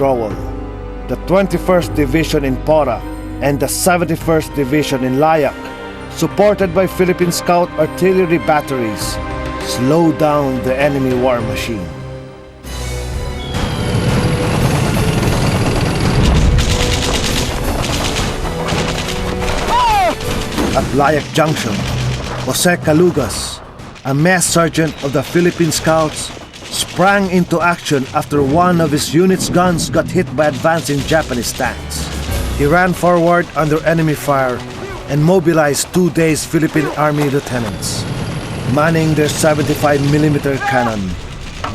withdrawal, the 21st Division in Pora and the 71st Division in Layak, supported by Philippine Scout artillery batteries, slowed down the enemy war machine. At Layak Junction, Jose Calugas, a mess sergeant of the Philippine Scouts, sprang into action after one of his unit's guns got hit by advancing Japanese tanks. He ran forward under enemy fire and mobilized 2 days Philippine Army lieutenants. Manning their 75mm cannon,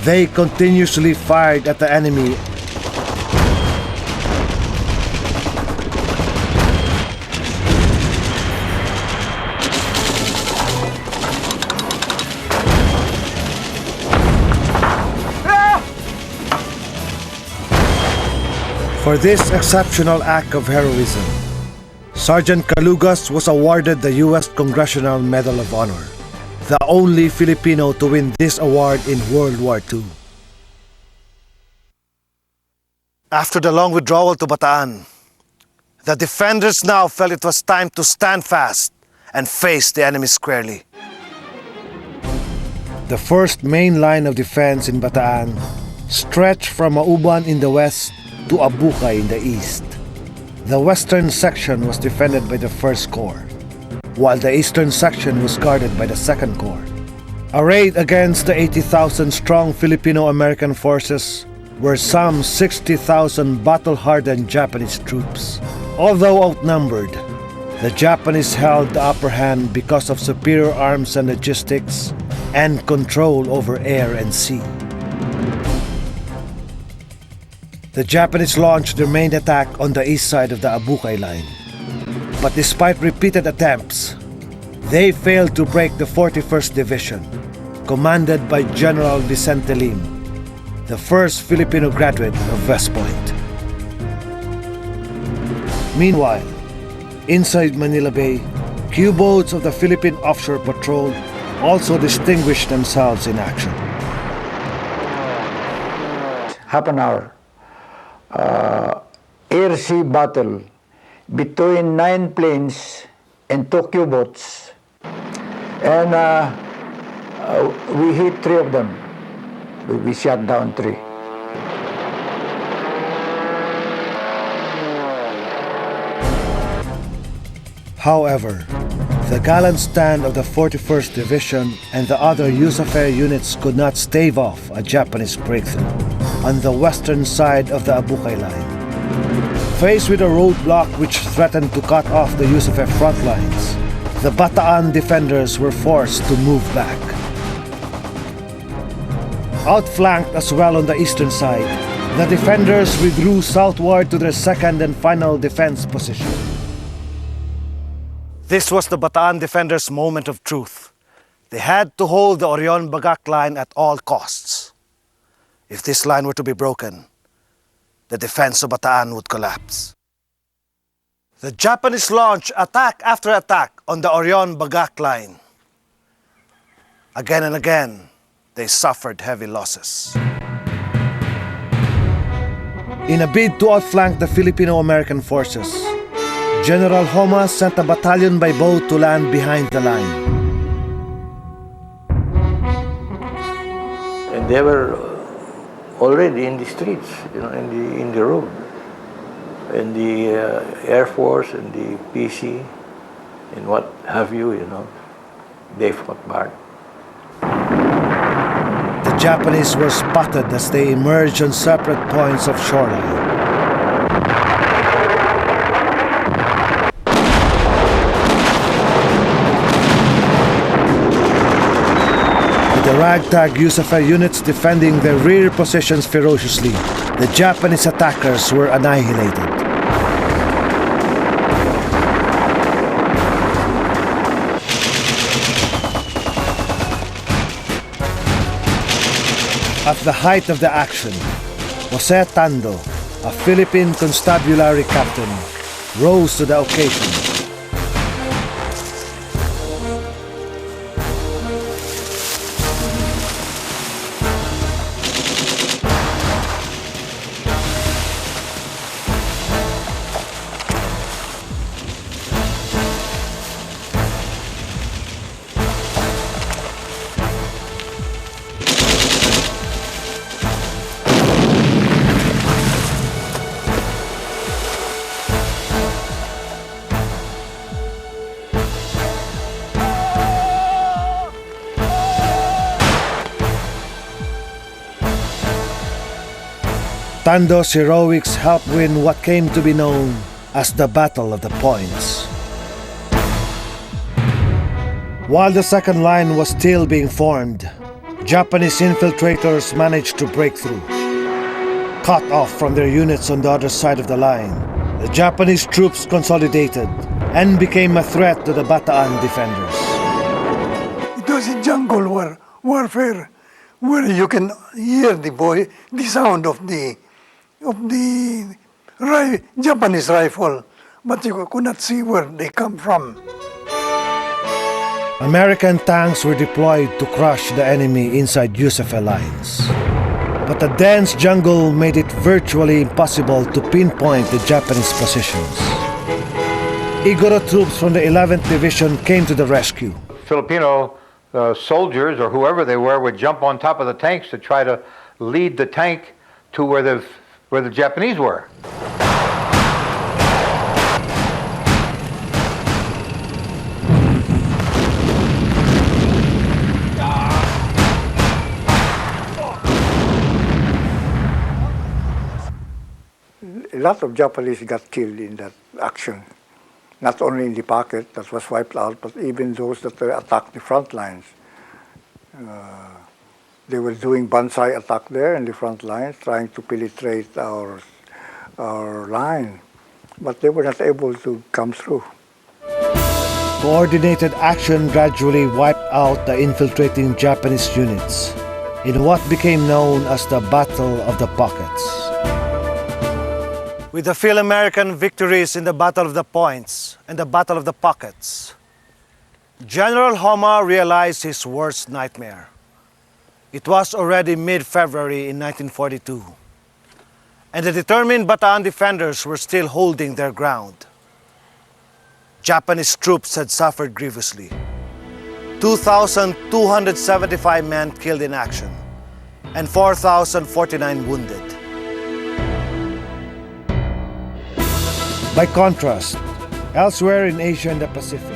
they continuously fired at the enemy. For this exceptional act of heroism, Sergeant Calugas was awarded the U.S. Congressional Medal of Honor, the only Filipino to win this award in World War II. After the long withdrawal to Bataan, the defenders now felt it was time to stand fast and face the enemy squarely. The first main line of defense in Bataan stretched from Mauban in the west to Abukay in the east. The western section was defended by the 1st Corps, while the eastern section was guarded by the 2nd Corps. Arrayed against the 80,000-strong Filipino American forces were some 60,000 battle-hardened Japanese troops. Although outnumbered, the Japanese held the upper hand because of superior arms and logistics and control over air and sea. The Japanese launched their main attack on the east side of the Abukay line. But despite repeated attempts, they failed to break the 41st Division, commanded by General Vicente Lim, the first Filipino graduate of West Point. Meanwhile, inside Manila Bay, Q-boats of the Philippine Offshore Patrol also distinguished themselves in action. Half an hour. Air-sea battle between 9 planes and 2 Q-boats, and we hit 3 of them. We shot down 3. However, the gallant stand of the 41st Division and the other Yusufe units could not stave off a Japanese breakthrough on the western side of the Abukay line. Faced with a roadblock which threatened to cut off the Yusufe front lines, the Bataan defenders were forced to move back. Outflanked as well on the eastern side, the defenders withdrew southward to their second and final defense position. This was the Bataan defenders' moment of truth. They had to hold the Orion-Bagak line at all costs. If this line were to be broken, the defense of Bataan would collapse. The Japanese launched attack after attack on the Orion-Bagak line. Again and again, they suffered heavy losses. In a bid to outflank the Filipino-American forces, General Homa sent a battalion by boat to land behind the line. And they were already in the streets, in the road. And the Air Force and the PC and what have you, they fought back. The Japanese were spotted as they emerged on separate points of shoreline. The ragtag Yusufe units defending their rear positions ferociously, the Japanese attackers were annihilated. At the height of the action, Jose Tando, a Philippine constabulary captain, rose to the occasion. Tando's heroics helped win what came to be known as the Battle of the Points. While the second line was still being formed, Japanese infiltrators managed to break through. Cut off from their units on the other side of the line, the Japanese troops consolidated and became a threat to the Bataan defenders. It was a jungle warfare where you can hear the sound of the Japanese rifle, but you could not see where they come from. American tanks were deployed to crush the enemy inside Yusufa lines. But the dense jungle made it virtually impossible to pinpoint the Japanese positions. Igoro troops from the 11th Division came to the rescue. Filipino soldiers or whoever they were would jump on top of the tanks to try to lead the tank to where the Japanese were. A lot of Japanese got killed in that action. Not only in the pocket that was wiped out, but even those that attacked the front lines. They were doing banzai attack there in the front lines, trying to penetrate our line, but they were not able to come through. Coordinated action gradually wiped out the infiltrating Japanese units in what became known as the Battle of the Pockets. With the Phil-American victories in the Battle of the Points and the Battle of the Pockets, General Homa realized his worst nightmare. It was already mid-February in 1942, and the determined Bataan defenders were still holding their ground. Japanese troops had suffered grievously. 2,275 men killed in action, and 4,049 wounded. By contrast, elsewhere in Asia and the Pacific,